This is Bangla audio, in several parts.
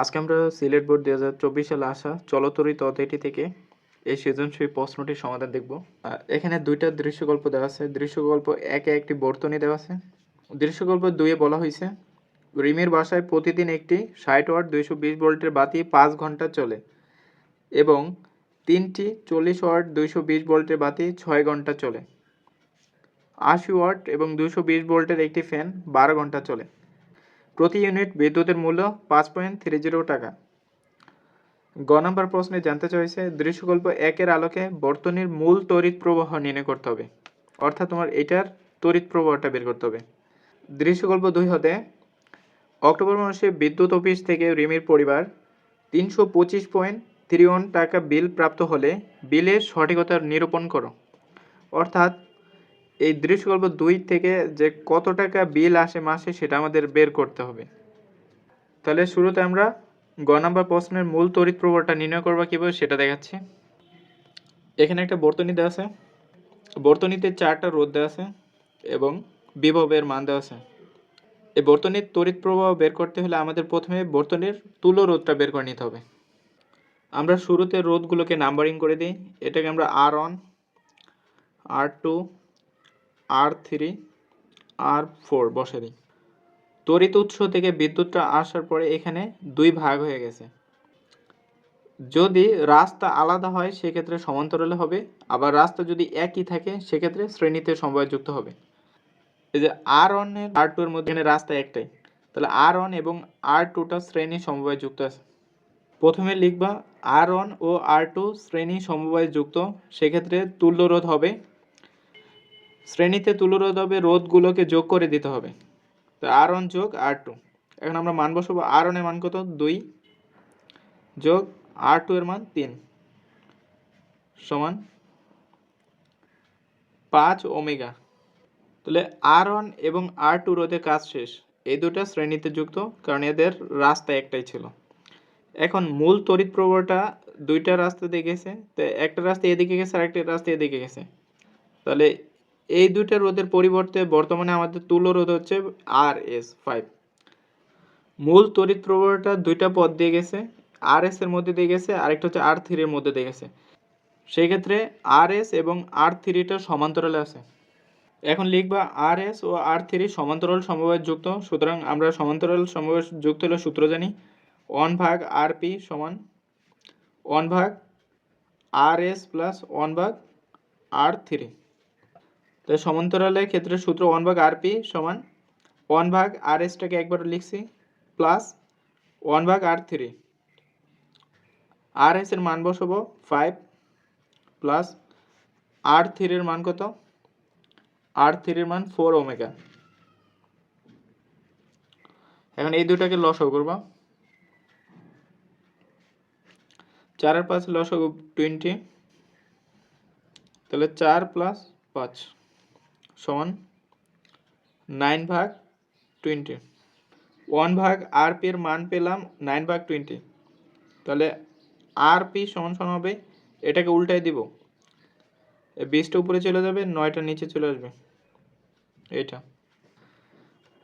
আজকে আমরা সিলেট বোর্ড 2024 সালে আসা চলতরিত অধ্যায়টি থেকে এই সৃজনশীল প্রশ্নটির সমাধান দেখব। এখানে দুইটা দৃশ্যকল্প দেওয়া আছে। দৃশ্যকল্প 1-এ একটি বর্তনী দেওয়া আছে। দৃশ্যকল্প 2-এ বলা হয়েছে রিমির বাসায় প্রতিদিন একটি 60 ওয়াট 220 ভোল্টের বাতি 5 ঘন্টা চলে এবং 3টি 40 ওয়াট 220 ভোল্টের বাতি 6 ঘন্টা চলে। 80 ওয়াট এবং 220 ভোল্টের একটি ফ্যান 12 ঘন্টা চলে। প্রতি ইউনিট বিদ্যুতের মূল্য 5.30 টাকা। গ নম্বর প্রশ্নে জানতে চাইছে দৃশ্যকল্প 1-এর আলোকে বর্তনীর মূল তড়িৎ প্রবাহ নির্ণয় করতে হবে, অর্থাৎ তোমার এটার তড়িৎ প্রবাহটা বের করতে হবে। দৃশ্যকল্প 2 হতে অক্টোবর মাসে বিদ্যুৎ অফিস থেকে রিমির পরিবার 325.31 টাকা বিল প্রাপ্ত হলে বিলের সঠিকতা নিরূপণ করো। অর্থাৎ এই দৃশ্যকল্প 2 থেকে যে কত টাকা বিল আসে মাসে সেটা আমাদের বের করতে হবে। তাহলে শুরুতে আমরা গ নম্বর প্রশ্নের মূল তড়িৎ প্রবাহটা নির্ণয় করবো কীভাবে সেটা দেখাচ্ছি। এখানে একটা বর্তনী দেওয়া আছে, বর্তনীতে 4টা রোধ দেওয়া আছে এবং বিভবের মান দেওয়া আছে। এই বর্তনীর তড়িৎ প্রবাহ বের করতে হলে আমাদের প্রথমে বর্তনীর তুল্য রোধটা বের করে নিতে হবে। আমরা শুরুতে রোধগুলোকে নাম্বারিং করে দিই। এটাকে আমরা R1, R2, R3, R4 বসে দিই। তড়িৎ উৎস থেকে বিদ্যুৎটা আসার পরে এখানে 2 ভাগ হয়ে গেছে। যদি রাস্তা আলাদা হয় সেক্ষেত্রে সমান্তরালে হবে, আবার রাস্তা যদি একই থাকে সেক্ষেত্রে শ্রেণীতে সমবায় যুক্ত হবে। এই যে R1 এর R2 এর মধ্যে রাস্তা একটাই, তাহলে R1 এবং R2টা শ্রেণী সমবায় যুক্ত আছে। প্রথমে লিখবা R1 ও R2 শ্রেণী সমবায় যুক্ত, সেক্ষেত্রে তুল্য রোধ হবে, শ্রেণীতে তুল্য রোধ হবে, রোধগুলোকে যোগ করে দিতে হবে। তো R1 যোগ R2, এখন আমরা মান বসাবো। R1 এর মান কত 2 যোগ R2 এর মান 3 সমান 5 ওমেগা। তাহলে R1 এবং R2 রোধের কাজ শেষ। এই দুটো শ্রেণীতে যুক্ত কারণ এদের রাস্তা একটাই ছিল। এখন মূল তড়িৎ প্রবাহটা দুইটা রাস্তা দিয়ে গেছে, তো একটা রাস্তা এদিকে গেছে আর একটা রাস্তা এদিকে গেছে। তাহলে এই দুইটা রোধের পরিবর্তে বর্তমানে আমাদের তুল্য রোধ হচ্ছে RS5। মূল তড়িৎ প্রবাহটা দুইটা পথ দিয়ে গেছে, RS এর মধ্যে দিয়ে গেছে, আরেকটা হচ্ছে R3 এর মধ্যে দিয়ে গেছে। সেই ক্ষেত্রে RS এবং R3টা সমান্তরালে আছে। এখন লিখবা RS ও R3 সমান্তরাল সমবায় যুক্ত, সুতরাং আমরা সমান্তরাল সমবায় যুক্ত হলে সূত্র জানি 1/RP সমান 1/RS প্লাস 1/R3। তাই সমান্তরালের ক্ষেত্রে সূত্র 1/RP সমান 1/RSটাকে একবার লিখছি প্লাস 1/R3। RS এর মান বসাবো 5 প্লাস R3 এর মান কত, R3 এর মান 4 ওমেগা। এখন এই দুটাকে লসাগু করবা, 4 আর 5 লসাগু 20, তাহলে 4 প্লাস 5 সমান 9/20। 1/RP এর মান পেলাম 9/20, তাহলে RP সমান সমান হবে, এটাকে উল্টাই দিব, 20টা উপরে চলে যাবে, 9টা নিচে চলে আসবে এইটা।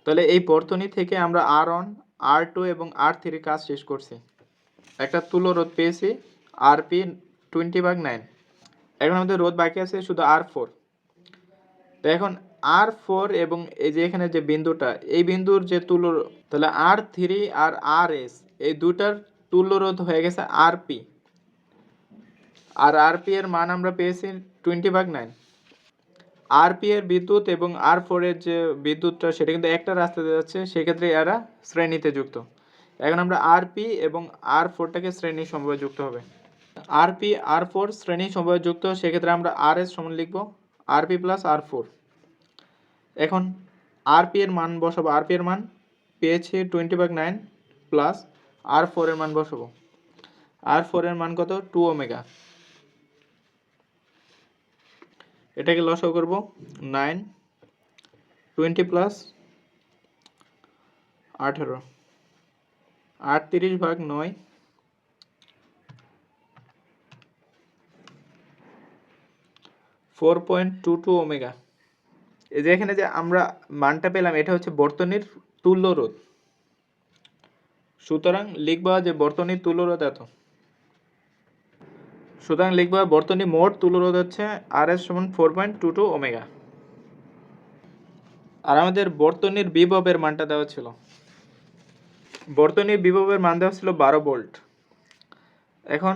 তাহলে এই বর্তনী থেকে আমরা R1, R2 এবং R3 কাজ শেষ করছি। একটা তুল্য রোধ পেয়েছি RP 20/9। এখন আমাদের রোধ বাকি আছে শুধু R4। তো এখন R4 এবং এই যে এখানে যে বিন্দুটা, এই বিন্দুর যে তুল্য, তাহলে R3 আর RS এই দুটার তুল্য রোধ হয়ে গেছে RP, আর RP এর মান আমরা পেয়েছি 20/9। RP এর বিদ্যুৎ এবং R4 এর যে বিদ্যুৎটা সেটা কিন্তু একটা রাস্তাতে যাচ্ছে, সেক্ষেত্রে এরা শ্রেণীতে যুক্ত। এখন আমরা RP এবং R4টাকে শ্রেণী সমবায় যুক্ত হবে। RP R4 শ্রেণী সমবায় যুক্ত, সেক্ষেত্রে আমরা RS সমান লিখব RP প্লাস R4। এখন RP এর মান বসাবো, RP এর মান পেয়েছি 20/9 প্লাস R4 এর মান বসাবো, R4 এর মান কত 2 ওমেগা। এটাকে লসাগু করব, 9 20 প্লাস 18 38/9 4.22 ওমেগা। এই যে এখানে যে আমরা মানটা পেলাম এটা হচ্ছে বর্তনীর তুল্য রোধ সুতরাং লিখবা যে বর্তনীর তুল্যরোধ এত। সুতরাং লিখবা বর্তনী মোট তুল্যরোধ হচ্ছে RS সমান 4.22 ওমেগা। আর আমাদের বর্তনীর বিভবের মানটা দেওয়া ছিল, বর্তনীর বিভবের মান দেওয়া ছিল 12 ভোল্ট। এখন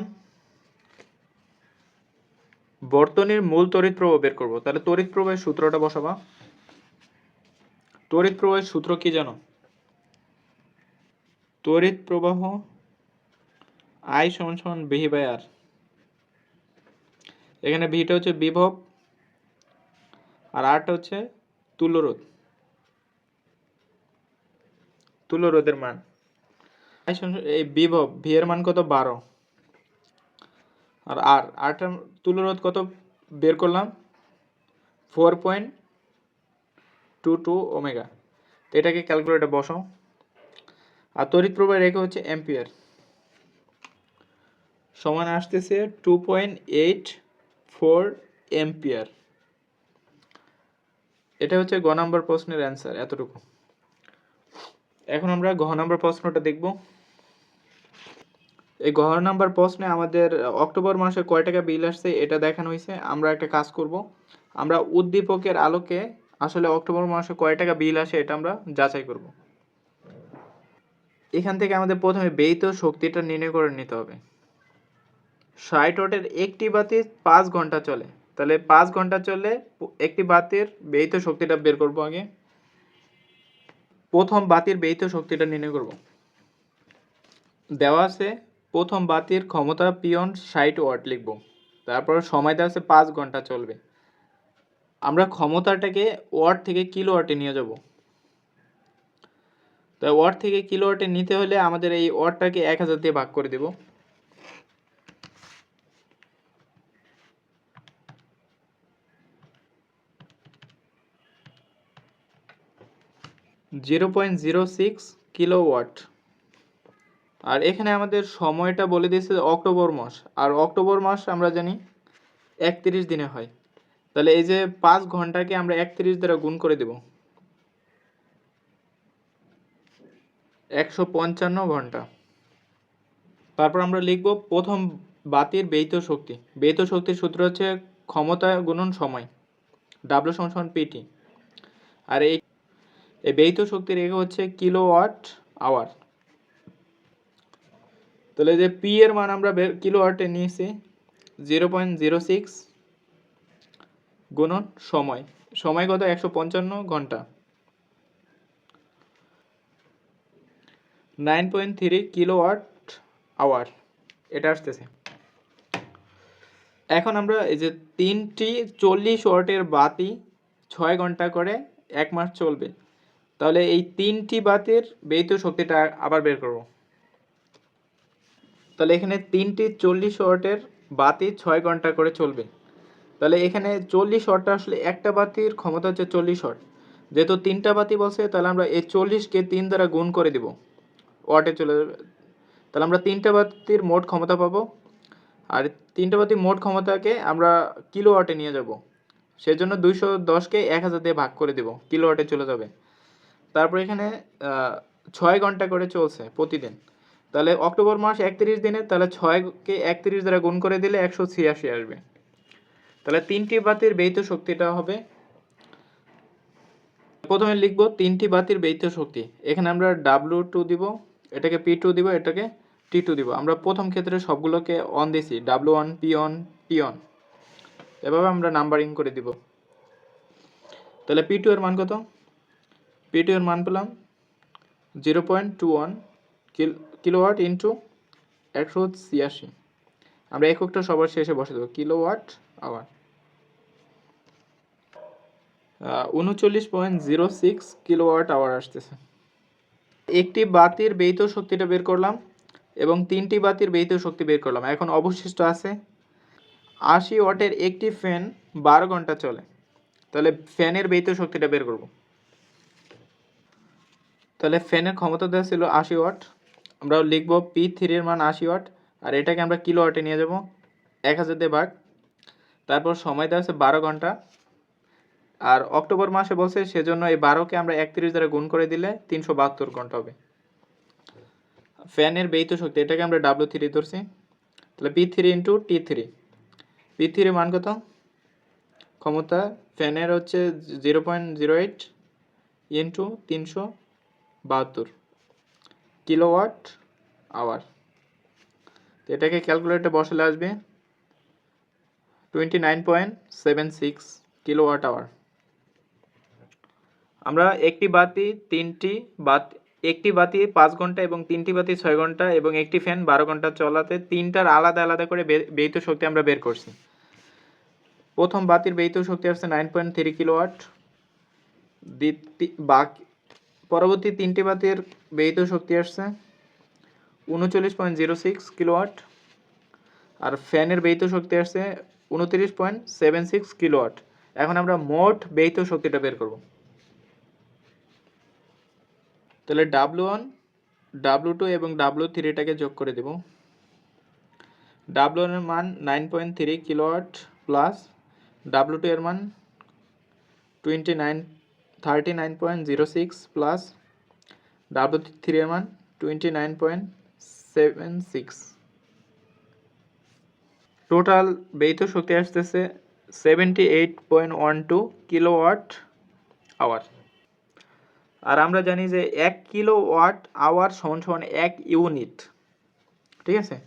বর্তনীর মূল তড়িৎ প্রবাহ বের করব। তাহলে তড়িৎ প্রবাহের সূত্রটা বসাবা। তড়িৎ প্রবাহের সূত্র কি জানো? তড়িৎ প্রবাহ I সমান সমান V/R। এখানে ভিটা হচ্ছে বিভব আর আরটা হচ্ছে তুল্যরোধ, তুল্যরোধের মান। এই বিভব ভি এর মান কত? 12। আর আরটার তুল্যরোধ কত বের করলাম? 4.22 ওমেগা। তো এটাকে ক্যালকুলেটরে বসাও। আর তড়িৎ প্রবাহের রেখা হচ্ছে অ্যাম্পিয়ার, সমান আসতেছে 2.84 অ্যাম্পিয়ার। এটা হচ্ছে গ নাম্বার প্রশ্নের অ্যান্সার, এতটুকু। এখন আমরা ঘ নাম্বার প্রশ্নটা দেখব। এই ঘ নাম্বার প্রশ্নে আমাদের অক্টোবর মাসে কয় টাকা বিল আসছে এটা দেখানো হয়েছে। আমরা একটা কাজ করব, আমরা উদ্দীপকের আলোকে আসলে অক্টোবর মাসে কয় টাকা বিল আসে এটা আমরা যাচাই করব। এখান থেকে আমাদের প্রথমে ব্যয়িত শক্তিটা নির্ণয় করে নিতে হবে। 60 ওয়াটের একটি বাতি 5 ঘন্টা চলে, তাহলে 5 ঘন্টা চলে একটি বাতির ব্যয়িত শক্তিটা বের করব। আগে প্রথম বাতির ব্যয়িত শক্তিটা নির্ণয় করব। দেওয়া আছে প্রথম বাতির ক্ষমতা পিয়ন 60 ওয়াট লিখব, তারপর সময় দেওয়া আছে 5 ঘন্টা চলবে। আমরা ক্ষমতাটাকে ওয়াট থেকে কিলোওয়াটে নিয়ে যাব। তাই ওয়াট থেকে কিলোওয়াটে নিতে হলে আমাদের এই ওয়াটটাকে 1000 দিয়ে ভাগ করে দেব। (0.06 কিলোওয়াট। আর এখানে আমাদের সময়টা বলে দিয়েছে অক্টোবর মাস, আর অক্টোবর মাস আমরা জানি 31 দিনে হয়। তাহলে এই যে 5 ঘন্টাকে আমরা 31 দ্বারা গুণ করে দেব, 155 ঘন্টা। তারপর আমরা লিখব প্রথম বাতির ব্যয়িত শক্তি। ব্যয়িত শক্তির সূত্র হচ্ছে ক্ষমতা গুণন সময়, W সমান PT। আর এই ব্যয়িত শক্তির একক হচ্ছে কিলোওয়াট আওয়ার। তাহলে যে P এর মান আমরা কিলোওয়াটে নিয়েছি 0.06 গুণন সময়, সময় কত? 155 ঘন্টা, 9.3 কিলোওয়াট আওয়ার এটা আসতেছে। এখন আমরা এই যে 3টি 40 ওয়াটের বাতি 6 ঘন্টা করে 1 মাস চলবে, তাহলে এই 3টি বাতির ব্যয়িত শক্তিটা আবার বের করব। তাহলে এখানে 3টি 40 ওয়াটের বাতি 6 ঘন্টা করে চলবে, তাহলে এখানে 40 ওয়াটটা আসলে একটা বাতির ক্ষমতা হচ্ছে 40 ওয়াট। যেহেতু 3টা বাতি বলছে, তাহলে আমরা এই 40কে 3 দ্বারা গুণ করে দিব, ওয়াটে চলে যাবে। তাহলে আমরা 3টা বাতির মোট ক্ষমতা পাবো, আর 3টা বাতির মোট ক্ষমতাকে আমরা কিলোওয়াটে নিয়ে যাব। সেজন্য 210কে 1000 দিয়ে ভাগ করে দিব, কিলোওয়াটে চলে যাবে। তারপর এখানে 6 ঘন্টা করে চলছে প্রতিদিন, তাহলে অক্টোবর মাস 31 দিনে, তাহলে 6কে 31 দ্বারা গুণ করে দিলে 186 আসবে। তাহলে 3টি বাতির ব্যয়িত শক্তিটা হবে, প্রথমে লিখব 3টি বাতির ব্যয়িত শক্তি। এখানে আমরা W2 দিব, এটাকে P2 দিব, এটাকে T2 দিব। আমরা প্রথম ক্ষেত্রে সবগুলোকে অন দিছি, W1 P1 P1, এভাবে আমরা নাম্বারিং করে দিব। তাহলে P2 এর মান কত? P2 এর মান পেলাম 0.21 কিলোওয়াট ইন্টু 186। আমরা এককটা সবার শেষে বসে দেবো, কিলোওয়াট আওয়ার। 39.06 কিলোওয়াট আওয়ার আসতেছে। একটি বাতির ব্যয়িত শক্তিটা বের করলাম এবং 3টি বাতির ব্যয়িত শক্তি বের করলাম। এখন অবশিষ্ট আছে 80 ওয়াটের একটি ফ্যান 12 ঘন্টা চলে, তাহলে ফ্যানের ব্যয়িত শক্তিটা বের করব। তাহলে ফ্যানের ক্ষমতা দেওয়া ছিল 80 ওয়াট, আমরা লিখব P3 এর মান 80 ওয়াট, আর এটাকে আমরা কিলোওয়াটে নিয়ে যাব, 1000 দিয়ে ভাগ। তারপর সময় দেওয়া আছে 12 ঘন্টা, আর অক্টোবর মাসে বলছে, সেজন্য এই 12কে আমরা 31 দ্বারা গুণ করে দিলে 372 ঘন্টা হবে। ফ্যানের ব্যয়িত শক্তি, এটাকে আমরা W3 ধরছি। তাহলে P3 ইন্টু T3, P3 মান কত? ক্ষমতা ফ্যানের হচ্ছে 0.08 ইন্টু 372 কিলোওয়াট আওয়ার। তো এটাকে ক্যালকুলেটরে বসালে আসবে 29.76 কিলোওয়াট আওয়ার। আমরা একটি বাতি 5 ঘন্টা এবং 3টি বাতি 6 ঘন্টা এবং একটি ফ্যান 12 ঘন্টা চলাতে তিনটার আলাদা আলাদা করে ব্যয়িত শক্তি আমরা বের করছি। প্রথম বাতির ব্যয়িত শক্তি আসছে 9.3 কিলোওয়াট, পরবর্তী 3টি বাতির ব্যয়িত শক্তি আসছে 39.06 কিলোওয়াট, আর ফ্যানের ব্যয়িত শক্তি আসছে 29.76 কিলোওয়াট। এখন আমরা মোট ব্যয়িত শক্তিটা বের করব। তাহলে W1, W2 এবং W3টাকে যোগ করে দেব। W1 এর মান 9.3 কিলোওয়াট প্লাস W2 এর মান 39.06 প্লাস W3 এর মান 29.76। টোটাল ব্যয়িত শক্তি আসতেছে 78.12 কিলোওয়াট আওয়ার। আর আমরা জানি যে 1 কিলোওয়াট আওয়ার সমান 1 ইউনিট। ঠিক আছে,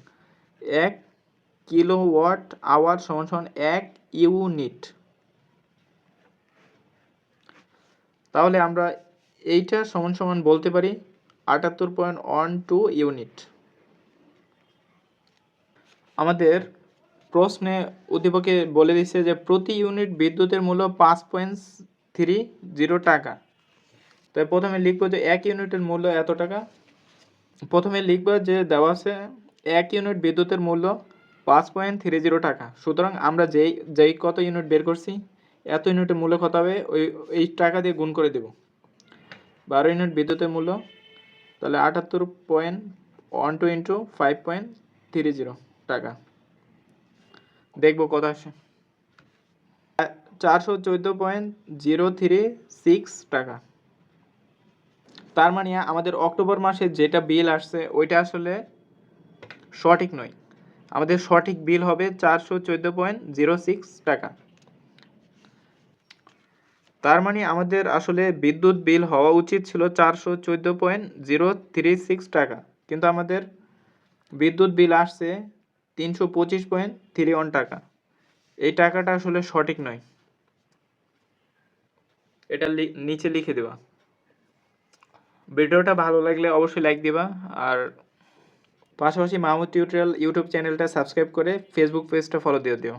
1 কিলোওয়াট আওয়ার সমান 1 ইউনিট। তাহলে আমরা এইটা সমান বলতে পারি 78.12 ইউনিট। আমাদের প্রশ্নে উদ্দীপকে বলে দিচ্ছে যে প্রতি ইউনিট বিদ্যুতের মূল্য 5.30 টাকা। তাই প্রথমে লিখবো যে 1 ইউনিটের মূল্য এত টাকা। প্রথমে লিখবো যে দেওয়া আছে 1 ইউনিট বিদ্যুতের মূল্য 5.30 টাকা। সুতরাং আমরা যেই কত ইউনিট বের করছি এত ইউনিটের মূল্য কত হবে এই টাকা দিয়ে গুণ করে দেব। 12 ইউনিট বিদ্যুতের মূল্য, তাহলে 78.12 ইন্টু 5.30 টাকা। দেখবো কত আসে। 414.036 টাকা। তার মানে আমাদের অক্টোবর মাসে যেটা বিল আসছে ওইটা আসলে সঠিক নয়। আমাদের সঠিক বিল হবে 414.06 টাকা। তার মানে আমাদের আসলে বিদ্যুৎ বিল হওয়া উচিত ছিল 414.036 টাকা, কিন্তু আমাদের বিদ্যুৎ বিল আসছে 325.31 টাকা। এই টাকাটা আসলে সঠিক নয়, এটা নিচে লিখে দেবা। ভিডিওটা ভালো লাগলে অবশ্যই লাইক দিবা, আর পাশাপাশি মাহমুদ টিউটোরিয়াল ইউটিউব চ্যানেলটা সাবস্ক্রাইব করে ফেসবুক পেজটা ফলো দিয়ে দিও।